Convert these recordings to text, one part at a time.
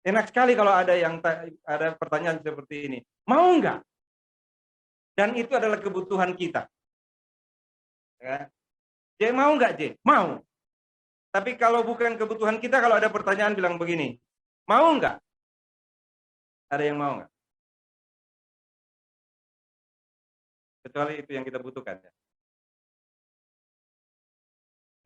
Enak sekali kalau ada ada pertanyaan seperti ini. Mau nggak? Dan itu adalah kebutuhan kita. Ya. J, mau nggak J? Mau. Tapi kalau bukan kebutuhan kita, kalau ada pertanyaan bilang begini, mau nggak? Ada yang mau nggak? Kecuali itu yang kita butuhkan. Ya.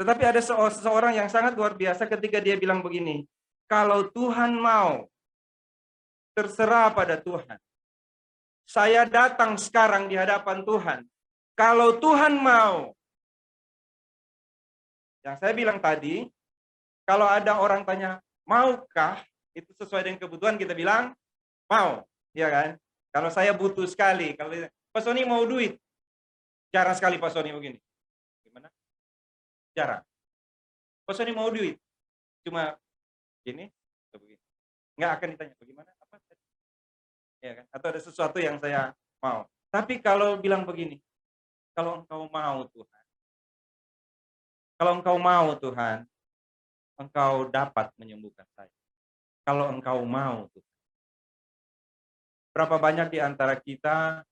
Tetapi ada seseorang yang sangat luar biasa ketika dia bilang begini, kalau Tuhan mau, terserah pada Tuhan. Saya datang sekarang di hadapan Tuhan. Kalau Tuhan mau, yang saya bilang tadi, kalau ada orang tanya, maukah? Itu sesuai dengan kebutuhan, kita bilang, mau. Ya kan? Kalau saya butuh sekali, kalau Pak Sony mau duit, jarang sekali Pak Sony begini. Gimana? Jarang. Pak Sony mau duit, cuma gini, atau begini. Nggak akan ditanya, bagaimana? Apa? Ya kan? Atau ada sesuatu yang saya mau. Tapi kalau bilang begini, kalau engkau mau Tuhan, kalau engkau mau Tuhan, engkau dapat menyembuhkan saya. Kalau engkau mau Tuhan. Berapa banyak di antara kita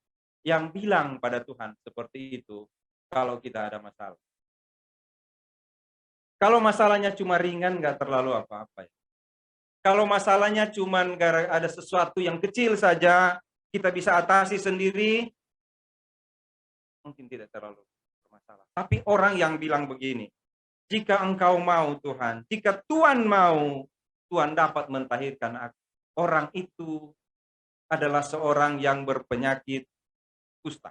yang bilang pada Tuhan seperti itu kalau kita ada masalah. Kalau masalahnya cuma ringan, nggak terlalu apa-apa. Ya. Kalau masalahnya cuma ada sesuatu yang kecil saja, kita bisa atasi sendiri, mungkin tidak terlalu bermasalah. Tapi orang yang bilang begini, jika engkau mau Tuhan, jika Tuhan mau, Tuhan dapat mentahirkan aku. Orang itu adalah seorang yang berpenyakit kusta.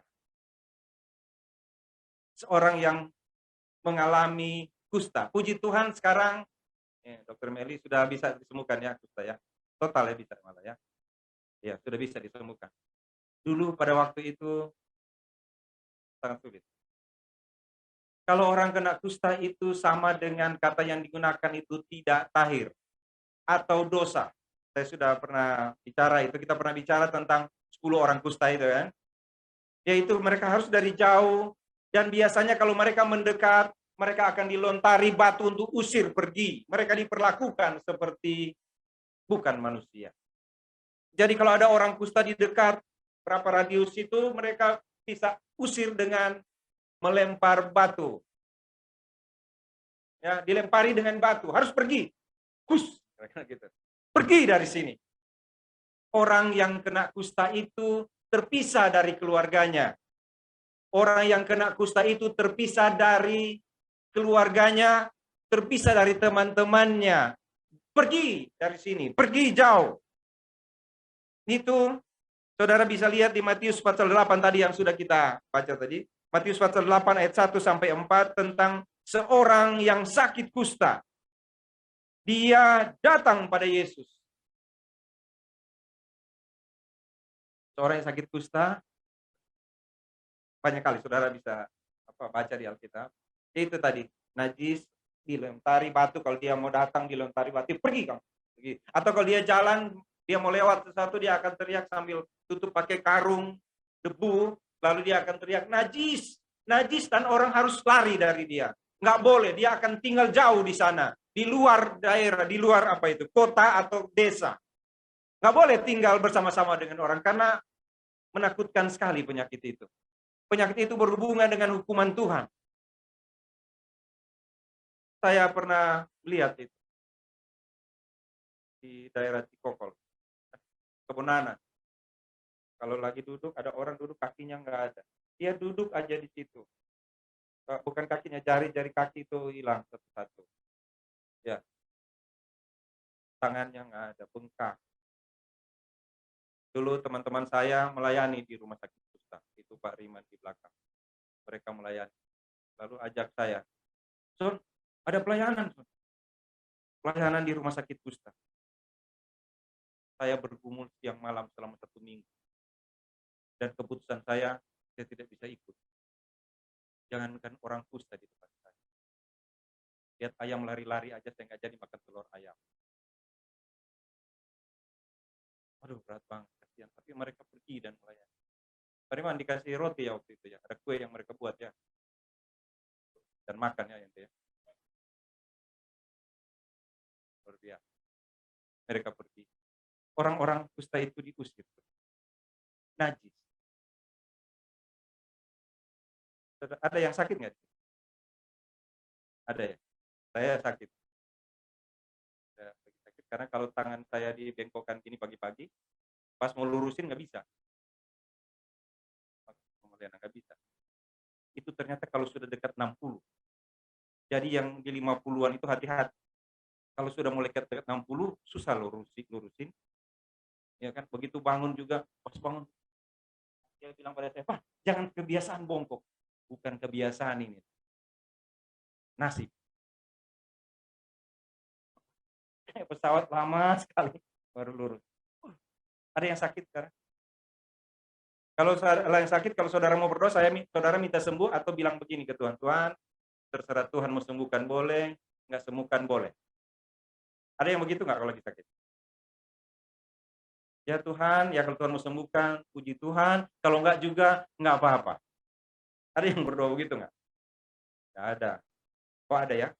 Seorang yang mengalami kusta. Puji Tuhan sekarang, Dr. Meli sudah bisa disembuhkan ya kusta ya. Total ya bisa malah ya. Ya, sudah bisa disembuhkan. Dulu pada waktu itu sangat sulit. Kalau orang kena kusta itu sama dengan kata yang digunakan itu tidak tahir atau dosa. Saya sudah pernah bicara itu, kita pernah bicara tentang 10 orang kusta itu kan. Yaitu mereka harus dari jauh dan biasanya kalau mereka mendekat, mereka akan dilontari batu untuk usir pergi. Mereka diperlakukan seperti bukan manusia. Jadi kalau ada orang kusta di dekat berapa radius itu, mereka bisa usir dengan melempar batu. Ya, dilempari dengan batu, harus pergi. Kus, gitu. Pergi dari sini. Orang yang kena kusta itu terpisah dari keluarganya. Orang yang kena kusta itu terpisah dari keluarganya, terpisah dari teman-temannya. Pergi dari sini, pergi jauh. Itu saudara bisa lihat di Matius pasal 8 tadi yang sudah kita baca tadi. Matius pasal 8 ayat 1 sampai 4 tentang seorang yang sakit kusta. Dia datang pada Yesus. Seorang yang sakit kusta, banyak kali saudara bisa baca di Alkitab. Itu tadi, najis, dilempari batu, kalau dia mau datang dilempari batu, pergi kamu. Pergi. Atau kalau dia jalan, dia mau lewat sesuatu, dia akan teriak sambil tutup pakai karung, debu, lalu dia akan teriak, najis, najis, dan orang harus lari dari dia. Nggak boleh, dia akan tinggal jauh di sana, di luar daerah, di luar kota atau desa. Nggak boleh tinggal bersama-sama dengan orang, karena menakutkan sekali penyakit itu. Penyakit itu berhubungan dengan hukuman Tuhan. Saya pernah lihat itu di daerah Cikokol, Kebonana. Kalau lagi duduk, ada orang duduk kakinya nggak ada. Dia duduk aja di situ. Bukan kakinya, jari-jari kaki itu hilang satu-satu. Ya, tangannya nggak ada, bengkak. Dulu teman-teman saya melayani di rumah sakit kusta. Itu Pak Riman di belakang. Mereka melayani. Lalu ajak saya, Son, ada pelayanan, Son. Pelayanan di rumah sakit kusta. Saya bergumul siang malam selama 1 minggu. Dan keputusan saya tidak bisa ikut. Jangankan orang kusta di depan saya. Lihat ayam lari-lari aja, saya nggak jadi makan telur ayam. Aduh, berat banget, kasihan. Tapi mereka pergi dan melayani. Bagaimana dikasih roti ya waktu itu ya. Ada kue yang mereka buat ya. Dan makan ya. Luar biasa. Mereka pergi. orang-orang kusta itu diusir. Najis. Ada yang sakit nggak? Ada ya? Saya sakit. Saya sakit karena kalau tangan saya dibengkokkan gini pagi-pagi, pas mau lurusin nggak bisa. Kemudian nggak bisa. Itu ternyata kalau sudah dekat 60. Jadi yang di 50-an itu hati-hati. Kalau sudah mulai dekat 60, susah lurusin. Ya kan, begitu bangun juga, pas bangun, dia bilang pada saya, Pak, jangan kebiasaan bongkok. Bukan kebiasaan ini. Nasib. Kayak pesawat lama sekali baru lurus. Ada yang sakit sekarang? Kalau yang sakit, kalau saudara mau berdoa, saudara minta sembuh atau bilang begini ke Tuhan, Tuhan, terserah Tuhan mau sembuhkan boleh, nggak sembuhkan boleh. Ada yang begitu nggak kalau lagi sakit? Ya Tuhan, ya kalau Tuhan mau sembuhkan, puji Tuhan. Kalau nggak juga, nggak apa-apa. Ada yang berdoa begitu nggak? Nggak ada. Oh ada ya?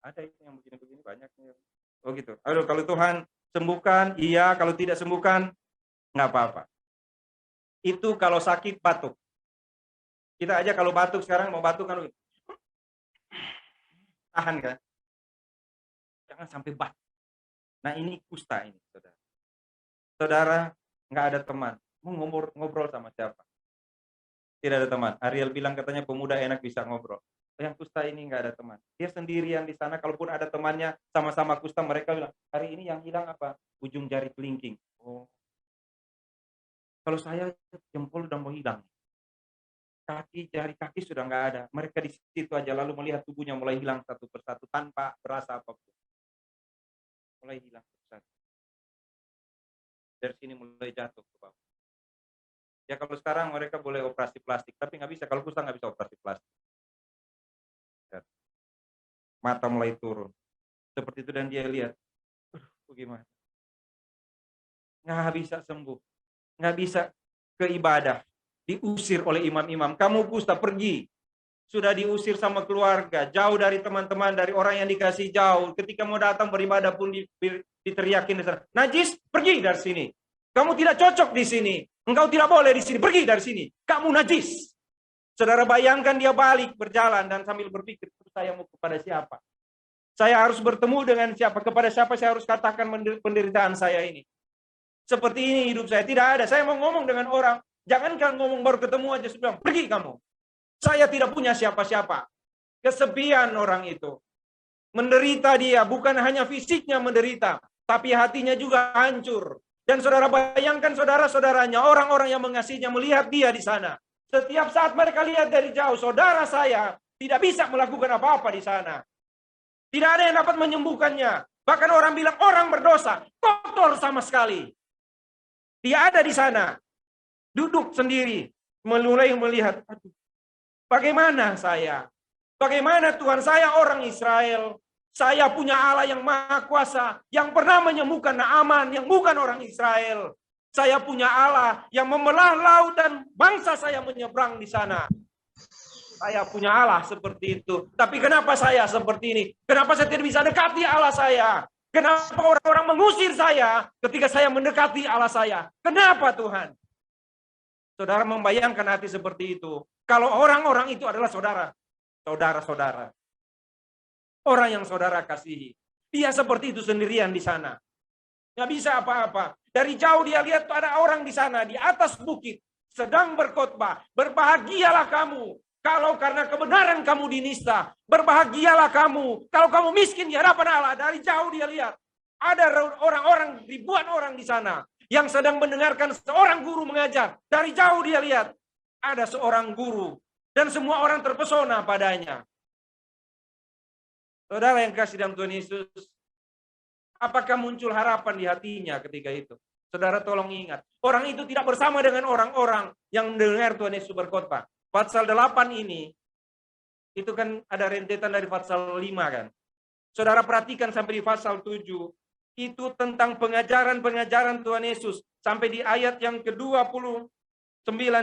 Ada itu yang begini-begini banyak. Oh gitu. Aduh, kalau Tuhan sembuhkan, iya. Kalau tidak sembuhkan, nggak apa-apa. Itu kalau sakit batuk. Kita aja kalau batuk sekarang mau batuk kan tahan kan? Jangan sampai batuk. Nah ini kusta ini, saudara. Saudara nggak ada teman, mau ngobrol sama siapa? Tidak ada teman. Ariel bilang katanya pemuda enak bisa ngobrol. Yang kusta ini nggak ada teman. Dia sendirian di sana. Kalaupun ada temannya sama-sama kusta, mereka bilang hari ini yang hilang apa? Ujung jari kelingking. Oh, kalau saya jempol udah mau hilang. Jari kaki sudah nggak ada. Mereka di situ aja lalu melihat tubuhnya mulai hilang satu persatu tanpa berasa apapun. Mulai hilang persatu. Dari sini mulai jatuh ke bawah. Ya kalau sekarang mereka boleh operasi plastik, tapi nggak bisa. Kalau kusta nggak bisa operasi plastik. Ya. Mata mulai turun. Seperti itu dan dia lihat, bagaimana? Nggak bisa sembuh. Nggak bisa ke ibadah. Diusir oleh imam-imam. Kamu kusta pergi. Sudah diusir sama keluarga. Jauh dari teman-teman, dari orang yang dikasih jauh. Ketika mau datang beribadah pun diteriakin di sana. Najis, pergi dari sini. Kamu tidak cocok di sini. Engkau tidak boleh di sini. Pergi dari sini. Kamu najis. Saudara bayangkan dia balik berjalan dan sambil berpikir, saya mau kepada siapa? Saya harus bertemu dengan siapa? Kepada siapa saya harus katakan penderitaan saya ini? Seperti ini hidup saya. Tidak ada. Saya mau ngomong dengan orang. Jangankan ngomong baru ketemu aja sudah. Pergi kamu. Saya tidak punya siapa-siapa. Kesepian orang itu. Menderita dia. Bukan hanya fisiknya menderita. Tapi hatinya juga hancur. Dan saudara bayangkan saudara-saudaranya. Orang-orang yang mengasihinya melihat dia di sana. Setiap saat mereka lihat dari jauh. Saudara saya tidak bisa melakukan apa-apa di sana. Tidak ada yang dapat menyembuhkannya. Bahkan orang bilang orang berdosa. Kotor sama sekali. Dia ada di sana. Duduk sendiri. Mulai melihat. Aduh, bagaimana saya? Bagaimana Tuhan saya orang Israel? Saya punya Allah yang maha kuasa. Yang pernah menyembuhkan Naaman. Yang bukan orang Israel. Saya punya Allah yang membelah laut dan bangsa saya menyeberang di sana. Saya punya Allah seperti itu. Tapi kenapa saya seperti ini? Kenapa saya tidak bisa dekati Allah saya? Kenapa orang-orang mengusir saya ketika saya mendekati Allah saya? Kenapa Tuhan? Saudara membayangkan hati seperti itu. Kalau orang-orang itu adalah saudara. Saudara-saudara. Orang yang saudara kasihi. Dia seperti itu sendirian di sana. Nggak bisa apa-apa. Dari jauh dia lihat ada orang di sana. Di atas bukit. Sedang berkhotbah. Berbahagialah kamu. Kalau karena kebenaran kamu dinista. Berbahagialah kamu. Kalau kamu miskin di hadapan Allah. Dari jauh dia lihat. Ada orang-orang, ribuan orang di sana. Yang sedang mendengarkan seorang guru mengajar. Dari jauh dia lihat. Ada seorang guru. Dan semua orang terpesona padanya. Saudara yang kasih dalam Tuhan Yesus. Apakah muncul harapan di hatinya ketika itu? Saudara tolong ingat. Orang itu tidak bersama dengan orang-orang yang mendengar Tuhan Yesus berkhotbah. Pasal 8 ini. Itu kan ada rentetan dari pasal 5 kan. Saudara perhatikan sampai di pasal 7. Itu tentang pengajaran-pengajaran Tuhan Yesus. Sampai di ayat yang ke-29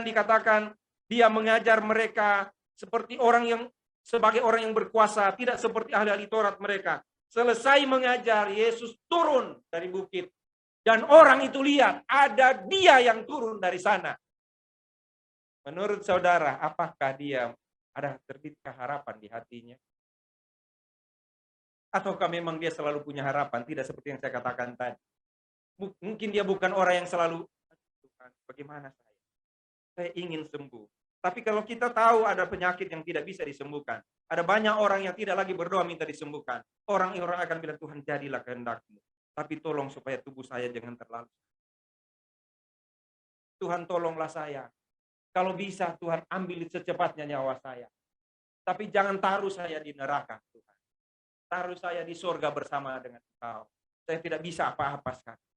dikatakan. Dia mengajar mereka seperti orang yang sebagai orang yang berkuasa. Tidak seperti ahli-ahli Taurat mereka. Selesai mengajar, Yesus turun dari bukit. Dan orang itu lihat, ada dia yang turun dari sana. Menurut saudara, apakah dia ada terbitkah harapan di hatinya? Ataukah memang dia selalu punya harapan, tidak seperti yang saya katakan tadi? Mungkin dia bukan orang yang selalu, Tuhan, bagaimana saya? Saya ingin sembuh. Tapi kalau kita tahu ada penyakit yang tidak bisa disembuhkan, ada banyak orang yang tidak lagi berdoa minta disembuhkan. Orang-orang akan bilang, Tuhan jadilah kehendak-Mu. Tapi tolong supaya tubuh saya jangan terlalu. Tuhan tolonglah saya. Kalau bisa Tuhan ambil secepatnya nyawa saya. Tapi jangan taruh saya di neraka, Tuhan. Taruh saya di surga bersama dengan Engkau. Saya tidak bisa apa-apa sekarang.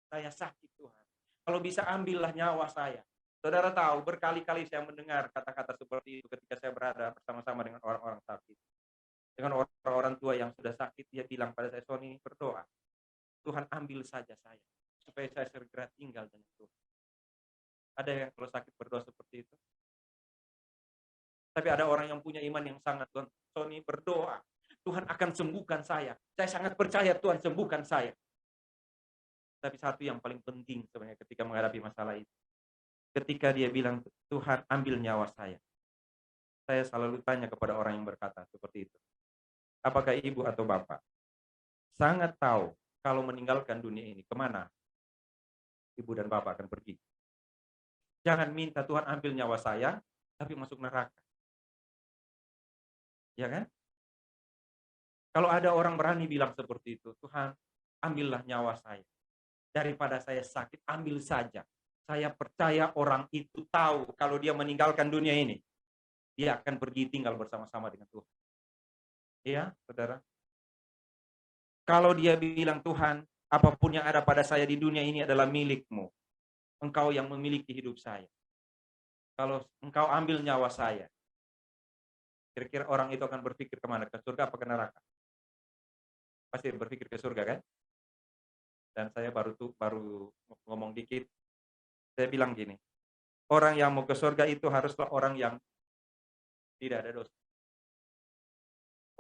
Saya sakit, Tuhan. Kalau bisa ambillah nyawa saya. Saudara tahu, berkali-kali saya mendengar kata-kata seperti itu ketika saya berada bersama-sama dengan orang-orang sakit. Dengan orang-orang tua yang sudah sakit, dia bilang pada saya, Sony, berdoa. Tuhan ambil saja saya. Supaya saya segera tinggal dengan Tuhan. Ada yang kalau sakit berdoa seperti itu? Tapi ada orang yang punya iman yang sangat, Tuhan, Sony berdoa. Tuhan akan sembuhkan saya. Saya sangat percaya Tuhan sembuhkan saya. Tapi satu yang paling penting sebenarnya ketika menghadapi masalah itu. Ketika dia bilang, Tuhan ambil nyawa saya. Saya selalu tanya kepada orang yang berkata seperti itu. Apakah ibu atau bapak sangat tahu kalau meninggalkan dunia ini, kemana ibu dan bapak akan pergi? Jangan minta Tuhan ambil nyawa saya, tapi masuk neraka. Ya kan? Kalau ada orang berani bilang seperti itu, Tuhan ambillah nyawa saya. Daripada saya sakit, ambil saja. Saya percaya orang itu tahu kalau dia meninggalkan dunia ini, dia akan pergi tinggal bersama-sama dengan Tuhan. Iya, saudara? Kalau dia bilang, Tuhan, apapun yang ada pada saya di dunia ini adalah milik-Mu. Engkau yang memiliki hidup saya. Kalau Engkau ambil nyawa saya, kira-kira orang itu akan berpikir kemana? Ke surga apa ke neraka? Pasti berpikir ke surga, kan? Dan saya baru ngomong dikit. Saya bilang gini, orang yang mau ke surga itu haruslah orang yang tidak ada dosa.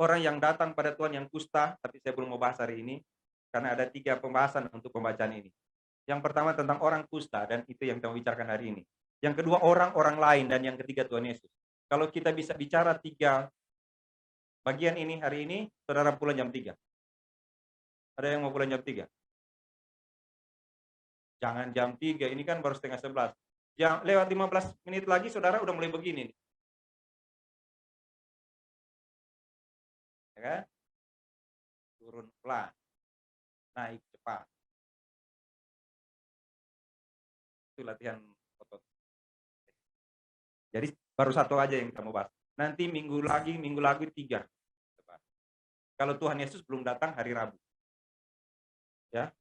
Orang yang datang pada Tuhan yang kusta, tapi saya belum mau bahas hari ini, karena ada 3 pembahasan untuk pembacaan ini. Yang pertama tentang orang kusta, dan itu yang kita bicarakan hari ini. Yang kedua orang-orang lain, dan yang ketiga Tuhan Yesus. Kalau kita bisa bicara 3 bagian ini hari ini, saudara pulang jam 3. Ada yang mau pulang jam 3? Jangan jam 3, ini kan baru setengah 11. Lewat 15 menit lagi, saudara udah mulai begini. Ya kan? Turun pelan, naik cepat. Itu latihan otot. Jadi baru 1 aja yang kamu bahas. Nanti minggu lagi 3. Kalau Tuhan Yesus belum datang hari Rabu. Ya.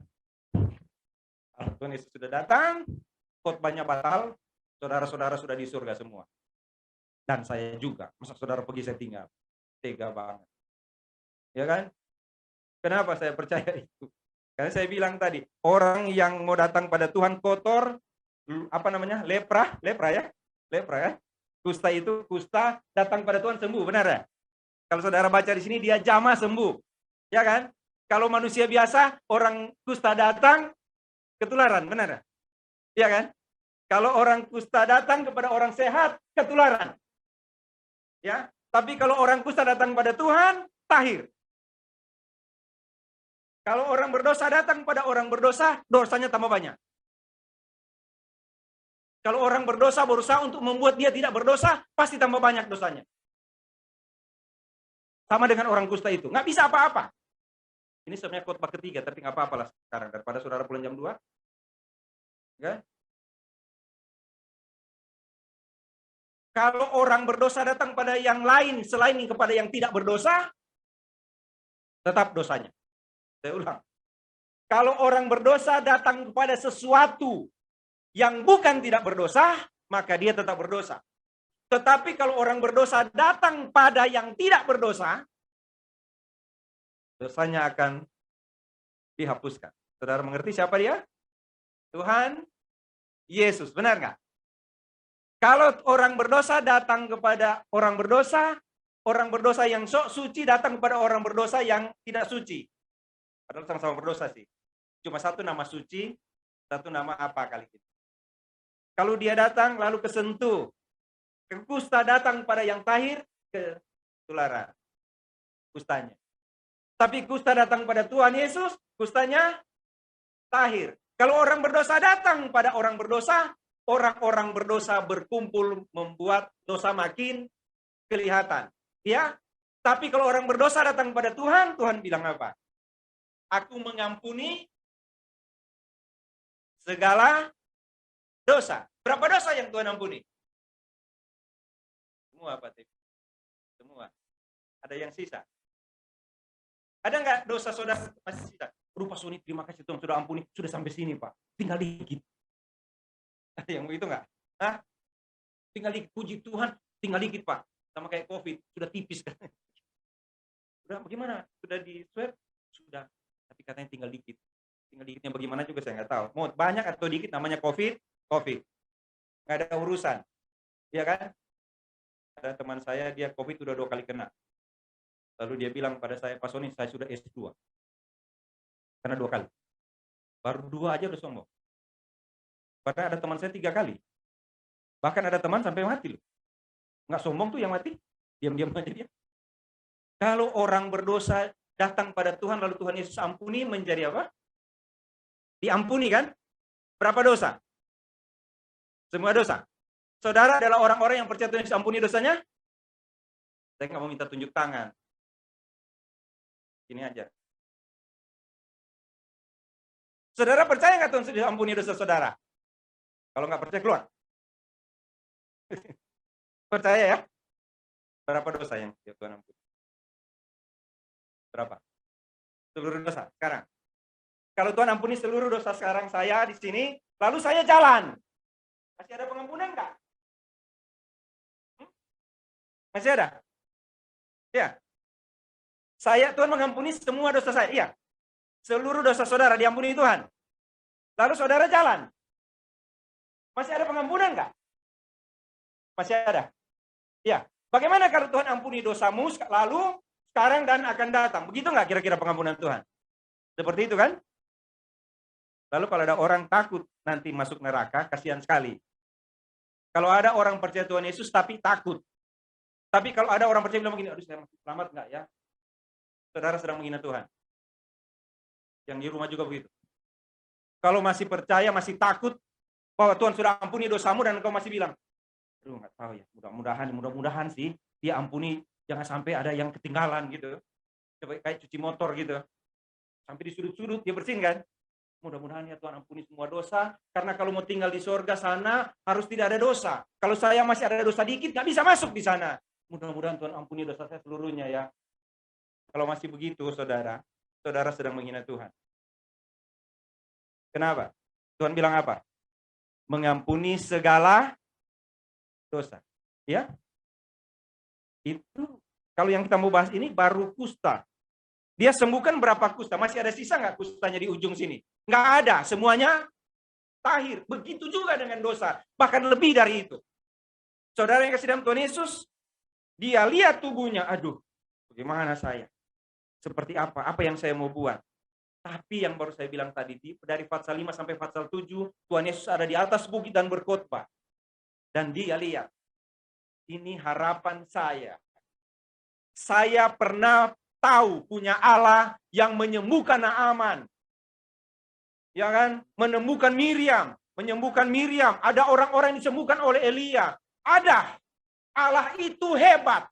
Kalau Tuhan Yesus sudah datang, khotbahnya batal, saudara-saudara sudah di surga semua. Dan saya juga. Masa saudara pergi saya tinggal? Tega banget. Ya kan? Kenapa saya percaya itu? Karena saya bilang tadi, orang yang mau datang pada Tuhan kotor, apa namanya? Lepra ya? Lepra ya? Kusta datang pada Tuhan sembuh, benar ya? Kalau saudara baca di sini dia jamah sembuh. Ya kan? Kalau manusia biasa, orang kusta datang ketularan, benar ya? Iya kan? Kalau orang kusta datang kepada orang sehat, ketularan. Ya, tapi kalau orang kusta datang pada Tuhan, tahir. Kalau orang berdosa datang pada orang berdosa, dosanya tambah banyak. Kalau orang berdosa berusaha untuk membuat dia tidak berdosa, pasti tambah banyak dosanya. Sama dengan orang kusta itu, nggak bisa apa-apa. Ini sebenarnya khotbah ketiga, tapi nggak apa-apa lah sekarang daripada saudara pulang jam 2. Okay? Kalau orang berdosa datang pada yang lain selain kepada yang tidak berdosa, tetap dosanya. Saya ulang. Kalau orang berdosa datang kepada sesuatu yang bukan tidak berdosa, maka dia tetap berdosa. Tetapi kalau orang berdosa datang pada yang tidak berdosa, dosanya akan dihapuskan. Saudara mengerti siapa dia? Tuhan Yesus, benar nggak? Kalau orang berdosa datang kepada orang berdosa yang sok suci datang kepada orang berdosa yang tidak suci. Padahal sama-sama berdosa sih. Cuma satu nama suci, satu nama apa kali ini. Kalau dia datang lalu kesentuh, kusta datang pada yang tahir, ketularan kustanya. Tapi kusta datang pada Tuhan Yesus, kustanya tahir. Kalau orang berdosa datang pada orang berdosa, orang-orang berdosa berkumpul membuat dosa makin kelihatan. Ya, tapi kalau orang berdosa datang pada Tuhan, Tuhan bilang apa? Aku mengampuni segala dosa. Berapa dosa yang Tuhan ampuni? Semua, Pak Tep. Semua. Ada yang sisa. Ada nggak dosa saudara masih sisa? Rupa Suni, terima kasih Tuhan sudah ampuni. Sudah sampai sini, Pak. Tinggal dikit. Ada yang begitu nggak? Hah? Tinggal dikit. Puji Tuhan, tinggal dikit, Pak. Sama kayak COVID. Sudah tipis kan? Sudah bagaimana? Sudah di swab? Sudah. Tapi katanya tinggal dikit. Tinggal dikitnya bagaimana juga saya nggak tahu. Mau banyak atau dikit namanya COVID. Nggak ada urusan. Iya kan? Ada teman saya, dia COVID sudah 2 kali kena. Lalu dia bilang pada saya, Pak Sony, saya sudah S2. Karena 2 kali. Baru 2 aja udah sombong. Padahal ada teman saya 3 kali. Bahkan ada teman sampai mati loh. Nggak sombong tuh yang mati. Diam-diam aja dia. Kalau orang berdosa datang pada Tuhan, lalu Tuhan Yesus ampuni, menjadi apa? Diampuni kan? Berapa dosa? Semua dosa. Saudara adalah orang-orang yang percaya Tuhan Yesus ampuni dosanya? Saya nggak mau minta tunjuk tangan. Ini aja. Saudara percaya nggak Tuhan Yesus ampuni dosa saudara? Kalau nggak percaya, keluar. Percaya ya? Berapa dosa yang Tuhan ampuni? Berapa? Seluruh dosa sekarang. Kalau Tuhan ampuni seluruh dosa sekarang saya di sini, lalu saya jalan. Masih ada pengampunan nggak? Masih ada? Ya. Tuhan mengampuni semua dosa saya. Iya. Seluruh dosa saudara diampuni Tuhan. Lalu saudara jalan. Masih ada pengampunan nggak? Masih ada. Ya. Bagaimana kalau Tuhan ampuni dosamu lalu, sekarang dan akan datang? Begitu nggak kira-kira pengampunan Tuhan? Seperti itu kan? Lalu kalau ada orang takut nanti masuk neraka, kasihan sekali. Kalau ada orang percaya Tuhan Yesus tapi takut. Tapi kalau ada orang percaya bilang begini, aduh saya masih selamat nggak ya? Saudara sedang menghina Tuhan. Yang di rumah juga begitu. Kalau masih percaya, masih takut bahwa Tuhan sudah ampuni dosamu dan engkau masih bilang, aduh nggak tahu ya, mudah-mudahan sih dia ampuni, jangan sampai ada yang ketinggalan gitu. Coba kayak cuci motor gitu. Sampai di sudut-sudut dia bersihin kan? Mudah-mudahan ya Tuhan ampuni semua dosa, karena kalau mau tinggal di surga sana harus tidak ada dosa. Kalau saya masih ada dosa dikit, nggak bisa masuk di sana. Mudah-mudahan Tuhan ampuni dosa saya seluruhnya ya. Kalau masih begitu, saudara sedang menghina Tuhan. Kenapa? Tuhan bilang apa? Mengampuni segala dosa. Ya? Itu, kalau yang kita mau bahas ini baru kusta. Dia sembuhkan berapa kusta? Masih ada sisa nggak kustanya di ujung sini? Nggak ada, semuanya tahir. Begitu juga dengan dosa, bahkan lebih dari itu. Saudara yang kasih dalam Tuhan Yesus, dia lihat tubuhnya, aduh, bagaimana saya? Seperti apa? Apa yang saya mau buat? Tapi yang baru saya bilang tadi, dari pasal 5 sampai pasal 7, Tuhan Yesus ada di atas bukit dan berkhotbah. Dan dia lihat, ini harapan saya. Saya pernah tahu punya Allah yang menyembuhkan Naaman. Ya kan? Menyembuhkan Miriam. Ada orang-orang yang disembuhkan oleh Elia. Ada. Allah itu hebat.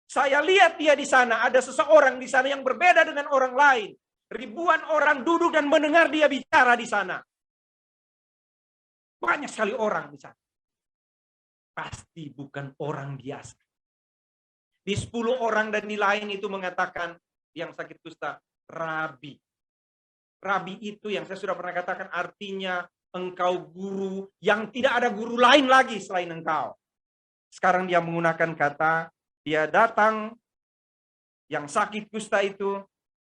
Saya lihat dia di sana, ada seseorang di sana yang berbeda dengan orang lain. Ribuan orang duduk dan mendengar dia bicara di sana. Banyak sekali orang di sana. Pasti bukan orang biasa. Di 10 orang dan di lain itu mengatakan yang sakit kusta, Rabi. Rabi itu yang saya sudah pernah katakan artinya engkau guru yang tidak ada guru lain lagi selain engkau. Sekarang dia menggunakan kata, dia datang yang sakit kusta itu,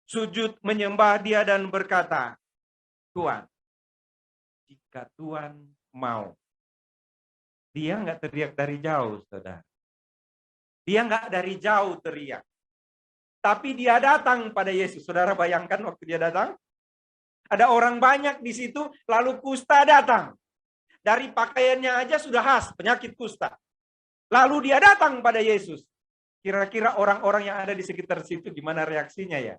sujud menyembah dia dan berkata, Tuhan, jika Tuhan mau. Dia nggak teriak dari jauh, saudara. Dia nggak dari jauh teriak. Tapi dia datang pada Yesus. Saudara bayangkan waktu dia datang. Ada orang banyak di situ, lalu kusta datang. Dari pakaiannya aja sudah khas, penyakit kusta. Lalu dia datang pada Yesus. Kira-kira orang-orang yang ada di sekitar situ gimana reaksinya ya?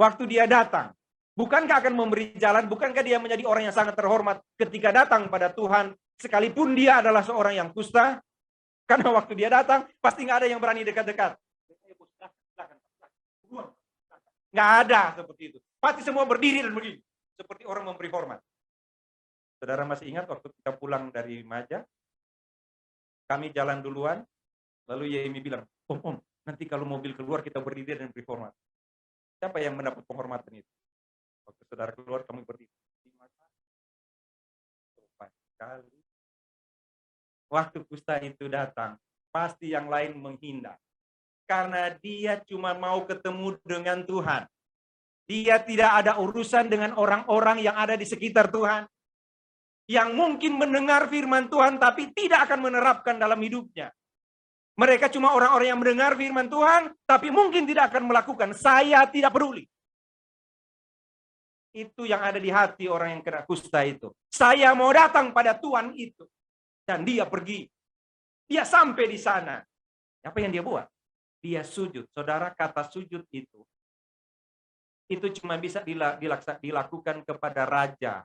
Waktu dia datang, bukankah akan memberi jalan, bukankah dia menjadi orang yang sangat terhormat ketika datang pada Tuhan, sekalipun dia adalah seorang yang kusta? Karena waktu dia datang, pasti nggak ada yang berani dekat-dekat. Nggak ada seperti itu. Pasti semua berdiri dan begini. Seperti orang memberi hormat. Saudara masih ingat waktu kita pulang dari Maja, kami jalan duluan, lalu Yemi bilang, om, nanti kalau mobil keluar kita berdiri dan beri hormat. Siapa yang mendapat penghormatan itu? Waktu saudara keluar, kamu berdiri. Sekali. Waktu kusta itu datang, pasti yang lain menghindar. Karena dia cuma mau ketemu dengan Tuhan. Dia tidak ada urusan dengan orang-orang yang ada di sekitar Tuhan. Yang mungkin mendengar firman Tuhan tapi tidak akan menerapkan dalam hidupnya. Mereka cuma orang-orang yang mendengar firman Tuhan tapi mungkin tidak akan melakukan. Saya tidak peduli. Itu yang ada di hati orang yang kena kusta itu. Saya mau datang pada Tuhan itu. Dan dia pergi. Dia sampai di sana. Apa yang dia buat? Dia sujud. Saudara, kata sujud itu cuma bisa dilakukan kepada raja.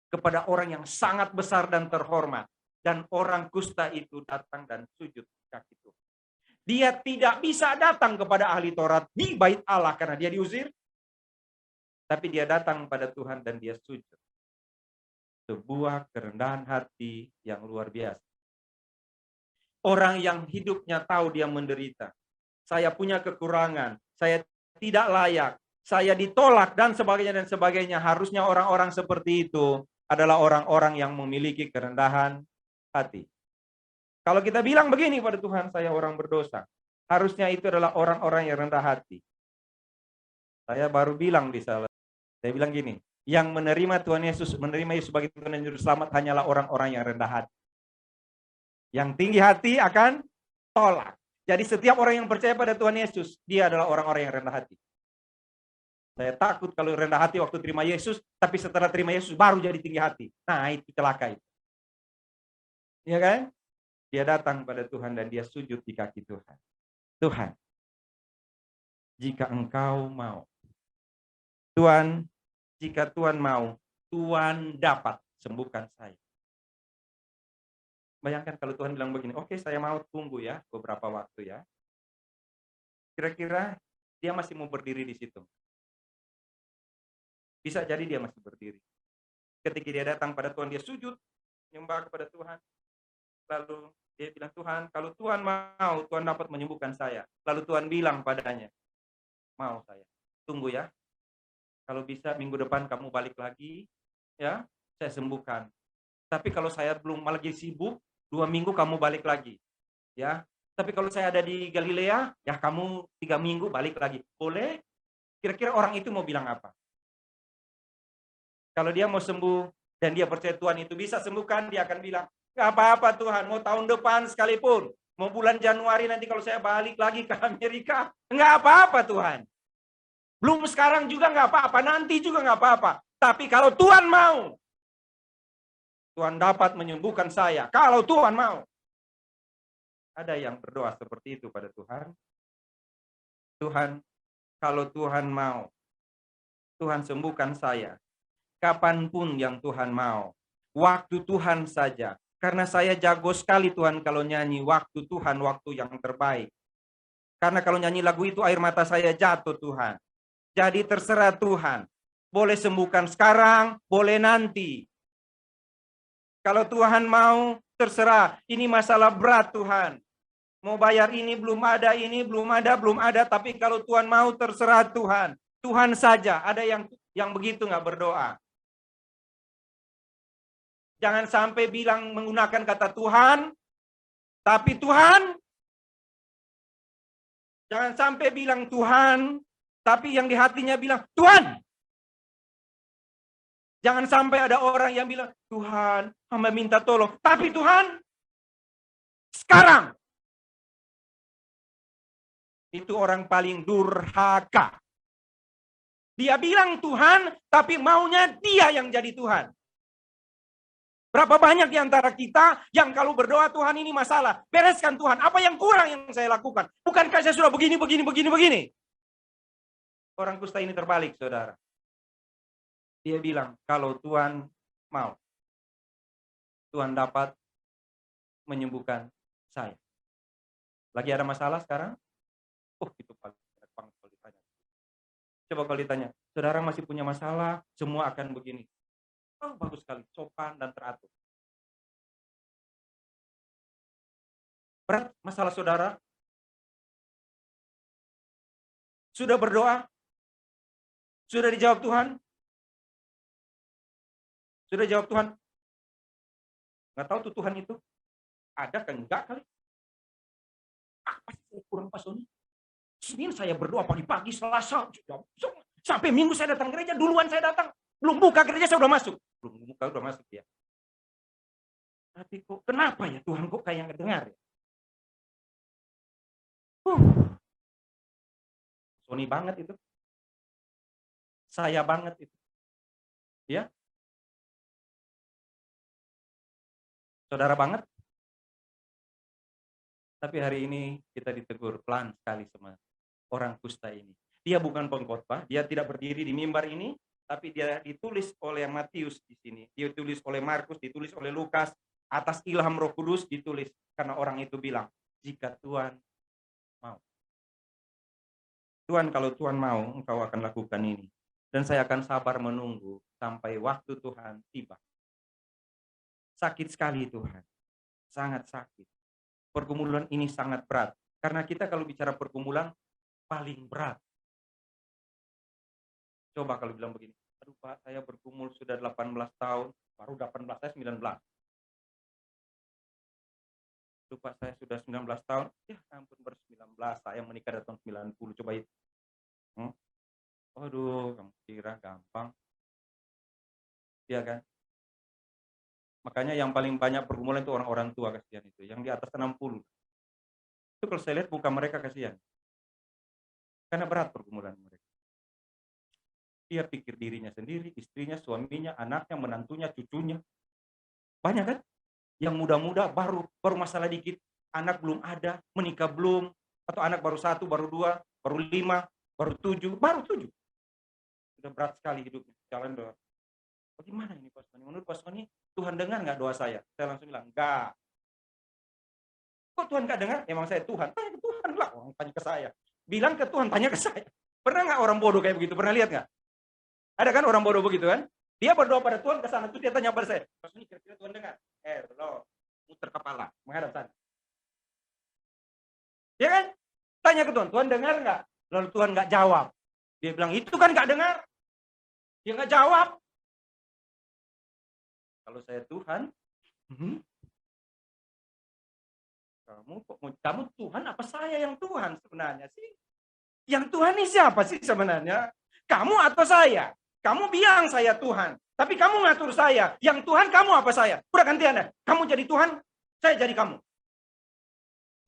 Kepada orang yang sangat besar dan terhormat. Dan orang kusta itu datang dan sujud kaki Tuhan. Dia tidak bisa datang kepada ahli Taurat di bait Allah karena dia diusir. Tapi dia datang pada Tuhan dan dia sujud. Sebuah kerendahan hati yang luar biasa. Orang yang hidupnya tahu dia menderita. Saya punya kekurangan. Saya tidak layak. Saya ditolak dan sebagainya. Harusnya orang-orang seperti itu adalah orang-orang yang memiliki kerendahan hati. Kalau kita bilang begini pada Tuhan, saya orang berdosa. Harusnya itu adalah orang-orang yang rendah hati. Saya baru bilang di salah. Saya bilang gini, yang menerima Tuhan Yesus, menerima Yesus sebagai Tuhan dan Juru Selamat hanyalah orang-orang yang rendah hati. Yang tinggi hati akan tolak. Jadi setiap orang yang percaya pada Tuhan Yesus, dia adalah orang-orang yang rendah hati. Saya takut kalau rendah hati waktu terima Yesus, tapi setelah terima Yesus baru jadi tinggi hati. Nah, itu celaka itu. Iya kan? Dia datang pada Tuhan dan dia sujud di kaki Tuhan. Tuhan, jika Engkau mau. Tuhan, jika Tuhan mau, Tuhan dapat sembuhkan saya. Bayangkan kalau Tuhan bilang begini, oke, saya mau tunggu ya beberapa waktu ya. Kira-kira dia masih mau berdiri di situ. Bisa jadi dia masih berdiri. Ketika dia datang pada Tuhan, dia sujud, menyembah kepada Tuhan. Lalu dia bilang, Tuhan, kalau Tuhan mau, Tuhan dapat menyembuhkan saya. Lalu Tuhan bilang padanya, mau saya. Tunggu ya. Kalau bisa minggu depan kamu balik lagi, ya, saya sembuhkan. Tapi kalau saya belum lagi sibuk, 2 minggu kamu balik lagi. Ya. Tapi kalau saya ada di Galilea, ya kamu 3 minggu balik lagi. Boleh? Kira-kira orang itu mau bilang apa? Kalau dia mau sembuh dan dia percaya Tuhan itu bisa sembuhkan, dia akan bilang, nggak apa-apa Tuhan, mau tahun depan sekalipun, mau bulan Januari nanti kalau saya balik lagi ke Amerika, nggak apa-apa Tuhan. Belum sekarang juga nggak apa-apa, nanti juga nggak apa-apa. Tapi kalau Tuhan mau, Tuhan dapat menyembuhkan saya. Kalau Tuhan mau. Ada yang berdoa seperti itu pada Tuhan. Tuhan, kalau Tuhan mau, Tuhan sembuhkan saya. Kapanpun yang Tuhan mau. Waktu Tuhan saja. Karena saya jago sekali Tuhan kalau nyanyi. Waktu Tuhan, waktu yang terbaik. Karena kalau nyanyi lagu itu air mata saya jatuh Tuhan. Jadi terserah Tuhan. Boleh sembuhkan sekarang, boleh nanti. Kalau Tuhan mau, terserah. Ini masalah berat Tuhan. Mau bayar ini belum ada, belum ada. Tapi kalau Tuhan mau, terserah Tuhan. Tuhan saja. Ada yang begitu nggak berdoa. Jangan sampai bilang menggunakan kata Tuhan, tapi Tuhan. Jangan sampai bilang Tuhan, tapi yang di hatinya bilang Tuhan. Jangan sampai ada orang yang bilang, Tuhan, hamba minta tolong. Tapi Tuhan, sekarang. Itu orang paling durhaka. Dia bilang Tuhan, tapi maunya dia yang jadi Tuhan. Berapa banyak di antara kita yang kalau berdoa, Tuhan ini masalah, bereskan Tuhan. Apa yang kurang yang saya lakukan? Bukankah saya sudah begini. Orang kusta ini terbalik, saudara. Dia bilang, kalau Tuhan mau, Tuhan dapat menyembuhkan saya. Lagi ada masalah sekarang? Oh, itu paling enak banget kalau ditanya. Coba kalau ditanya, saudara masih punya masalah, semua akan begini. Oh, bagus sekali, sopan dan teratur. Berat masalah saudara? Sudah berdoa? Sudah dijawab Tuhan? Sudah jawab Tuhan? Nggak tahu tuh Tuhan itu. Ada kan? Enggak kali. Apa sih kurang Pak Sony? Senin saya berdoa pagi-pagi, Selasa. Sampai Minggu saya datang gereja, duluan saya datang. Belum buka gereja saya udah masuk. Belum buka udah masuk ya. Tapi kok kenapa ya Tuhan kok kayak nggak dengar ya? Sony banget itu. Saya banget itu. Ya. Saudara banget. Tapi hari ini kita ditegur pelan sekali sama orang kusta ini. Dia bukan pengkhotbah, dia tidak berdiri di mimbar ini, tapi dia ditulis oleh Matius di sini. Dia ditulis oleh Markus, ditulis oleh Lukas, atas ilham Roh Kudus ditulis karena orang itu bilang, jika Tuhan mau. Tuhan, kalau Tuhan mau, engkau akan lakukan ini. Dan saya akan sabar menunggu sampai waktu Tuhan tiba. Sakit sekali Tuhan. Sangat sakit. Pergumulan ini sangat berat. Karena kita kalau bicara pergumulan, paling berat. Coba kalau bilang begini, aduh Pak, saya bergumul sudah 18 tahun, baru 18 saya 19. Aduh Pak, saya sudah 19 tahun, ya ampun baru 19, saya menikah dari tahun 90, coba itu. Waduh, kamu kira gampang. Iya kan? Makanya yang paling banyak pergumulan itu orang-orang tua, kasihan itu. Yang di atas 60. Itu kalau saya lihat muka mereka kasihan. Karena berat pergumulan mereka. Dia pikir dirinya sendiri, istrinya, suaminya, anaknya, menantunya, cucunya. Banyak kan? Yang muda-muda baru masalah dikit. Anak belum ada, menikah belum. Atau anak baru 1, baru 2, baru 5, baru 7. Sudah berat sekali hidupnya. Jalan doa. Bagaimana ini Pak Sony? Menurut Pak Sony, Tuhan dengar nggak doa saya? Saya langsung bilang, enggak. Kok Tuhan nggak dengar? Emang saya Tuhan. Tanya ke Tuhan lah. Orang tanya ke saya. Bilang ke Tuhan, tanya ke saya. Pernah nggak orang bodoh kayak begitu? Pernah lihat nggak? Ada kan orang bodoh begitu kan? Dia berdoa pada Tuhan ke sana. Terus dia tanya pada saya. Pak Sony, kira-kira Tuhan dengar? Lo muter kepala. Menghadap sana. Ya kan? Tanya ke Tuhan. Tuhan dengar nggak? Lalu Tuhan nggak jawab. Dia bilang, itu kan nggak dengar. Dia nggak jawab. Kalau saya Tuhan, kamu Tuhan apa saya yang Tuhan sebenarnya sih? Yang Tuhan ini siapa sih sebenarnya? Kamu atau saya? Kamu bilang saya Tuhan, tapi kamu ngatur saya. Yang Tuhan kamu apa saya? Udah gantian deh. Kamu jadi Tuhan, saya jadi kamu.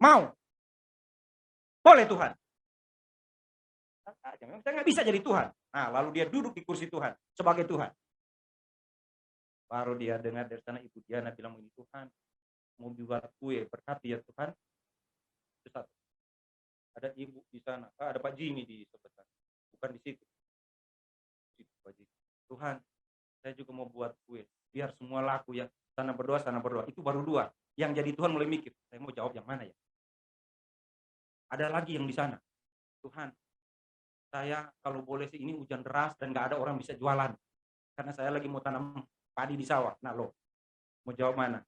Mau? Boleh Tuhan. Saya nggak bisa jadi Tuhan. Nah, lalu dia duduk di kursi Tuhan sebagai Tuhan. Baru dia dengar dari sana Ibu Diana bilang begini, Tuhan mau buat kue, berkati ya Tuhan. Itu satu. Ada Ibu di sana, ada Pak Jimmy di sebelah. Bukan di situ. Tuhan, saya juga mau buat kue. Biar semua laku ya. Sana berdoa. Itu baru 2. Yang jadi Tuhan mulai mikir, saya mau jawab yang mana ya? Ada lagi yang di sana. Tuhan, saya kalau boleh sih ini hujan deras dan nggak ada orang bisa jualan. Karena saya lagi mau tanam padi di sawah. Nah lo, mau jawab mana?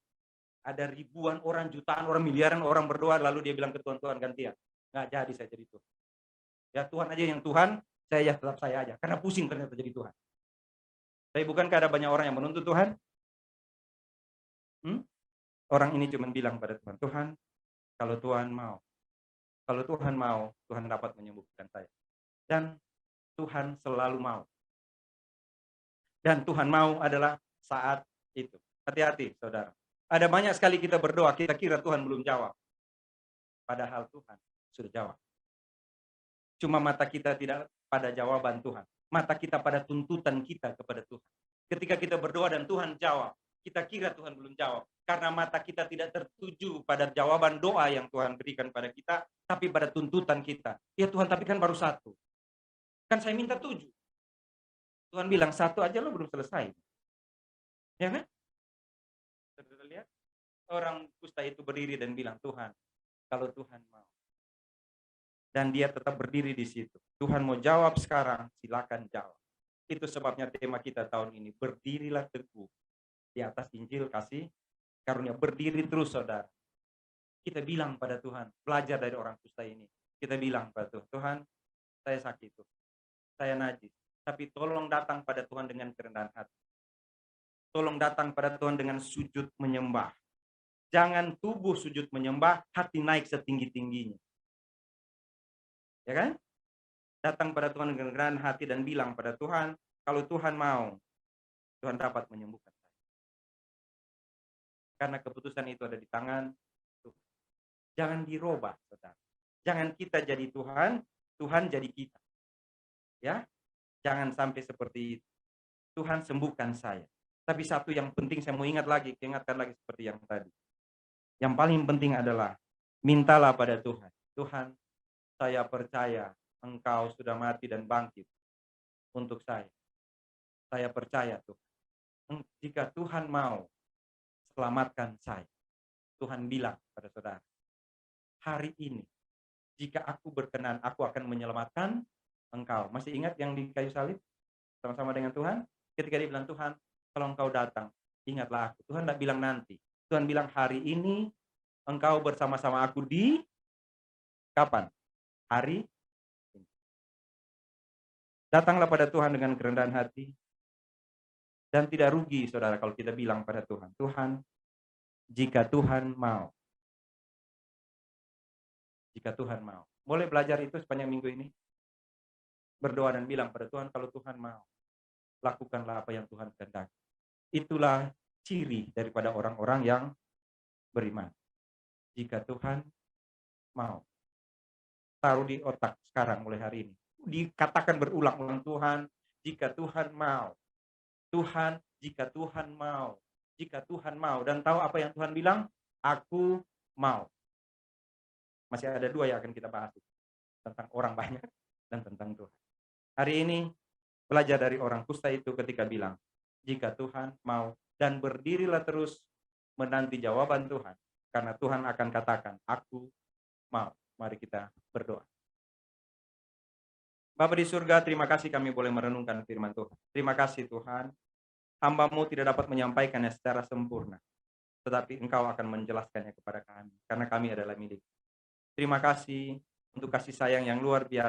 Ada ribuan orang, jutaan orang, miliaran orang berdoa, lalu dia bilang ke Tuhan, Tuhan gantian. Nggak jadi saya jadi Tuhan. Ya Tuhan aja yang Tuhan, saya ya tetap saya aja. Karena pusing ternyata jadi Tuhan. Tapi bukankah ada banyak orang yang menuntut Tuhan? Orang ini cuma bilang pada Tuhan, Tuhan, kalau Tuhan mau. Kalau Tuhan mau, Tuhan dapat menyembuhkan saya. Dan Tuhan selalu mau. Dan Tuhan mau adalah saat itu. Hati-hati, saudara. Ada banyak sekali kita berdoa, kita kira Tuhan belum jawab. Padahal Tuhan sudah jawab. Cuma mata kita tidak pada jawaban Tuhan. mata kita pada tuntutan kita kepada Tuhan. Ketika kita berdoa dan Tuhan jawab, kita kira Tuhan belum jawab. Karena mata kita tidak tertuju pada jawaban doa yang Tuhan berikan pada kita, tapi pada tuntutan kita. Ya Tuhan, tapi kan baru 1. Kan saya minta 7. Tuhan bilang 1 aja lo belum selesai. Ya kan? Saudara lihat? Orang kusta itu berdiri dan bilang, Tuhan, kalau Tuhan mau. Dan dia tetap berdiri di situ. Tuhan mau jawab sekarang, silakan jawab. Itu sebabnya tema kita tahun ini, berdirilah teguh di atas Injil kasih karunia. Berdiri terus, saudara. Kita bilang pada Tuhan, belajar dari orang kusta ini. Kita bilang pada Tuhan, Tuhan, saya sakit, saya najis. Tapi tolong datang pada Tuhan dengan kerendahan hati. Tolong datang pada Tuhan dengan sujud menyembah. Jangan tubuh sujud menyembah, hati naik setinggi-tingginya. Ya kan? Datang pada Tuhan dengan kerendahan hati dan bilang pada Tuhan, kalau Tuhan mau, Tuhan dapat menyembuhkan saya. Karena keputusan itu ada di tangan Tuhan. Jangan dirubah, saudara. Jangan kita jadi Tuhan, Tuhan jadi kita. Ya, jangan sampai seperti itu. Tuhan sembuhkan saya. Tapi satu yang penting saya mau ingatkan lagi seperti yang tadi. Yang paling penting adalah mintalah pada Tuhan. Tuhan, saya percaya Engkau sudah mati dan bangkit untuk saya. Saya percaya Tuhan. Jika Tuhan mau selamatkan saya, Tuhan bilang pada saudara, hari ini, jika aku berkenan, aku akan menyelamatkan engkau. Masih ingat yang di kayu salib? Sama-sama dengan Tuhan? Ketika dia bilang, Tuhan, kalau engkau datang, ingatlah aku. Tuhan tidak bilang nanti. Tuhan bilang, hari ini, engkau bersama-sama aku di kapan? Hari ini. Datanglah pada Tuhan dengan kerendahan hati. Dan tidak rugi, saudara, kalau kita bilang pada Tuhan, Tuhan, jika Tuhan mau. Jika Tuhan mau. Boleh belajar itu sepanjang minggu ini? Berdoa dan bilang pada Tuhan, kalau Tuhan mau, lakukanlah apa yang Tuhan kehendaki. Itulah ciri daripada orang-orang yang beriman. Jika Tuhan mau. Taruh di otak sekarang mulai hari ini. Dikatakan berulang-ulang, Tuhan, jika Tuhan mau. Tuhan, jika Tuhan mau. Jika Tuhan mau. Dan tahu apa yang Tuhan bilang? Aku mau. Masih ada 2 yang akan kita bahas. Tentang orang banyak dan tentang Tuhan. Hari ini, belajar dari orang kusta itu ketika bilang, jika Tuhan mau. Dan berdirilah terus menanti jawaban Tuhan. Karena Tuhan akan katakan, aku mau. Mari kita berdoa. Bapa di surga, terima kasih kami boleh merenungkan firman Tuhan. Terima kasih Tuhan. Hamba-Mu tidak dapat menyampaikannya secara sempurna. Tetapi Engkau akan menjelaskannya kepada kami. Karena kami adalah milik. Terima kasih untuk kasih sayang yang luar biasa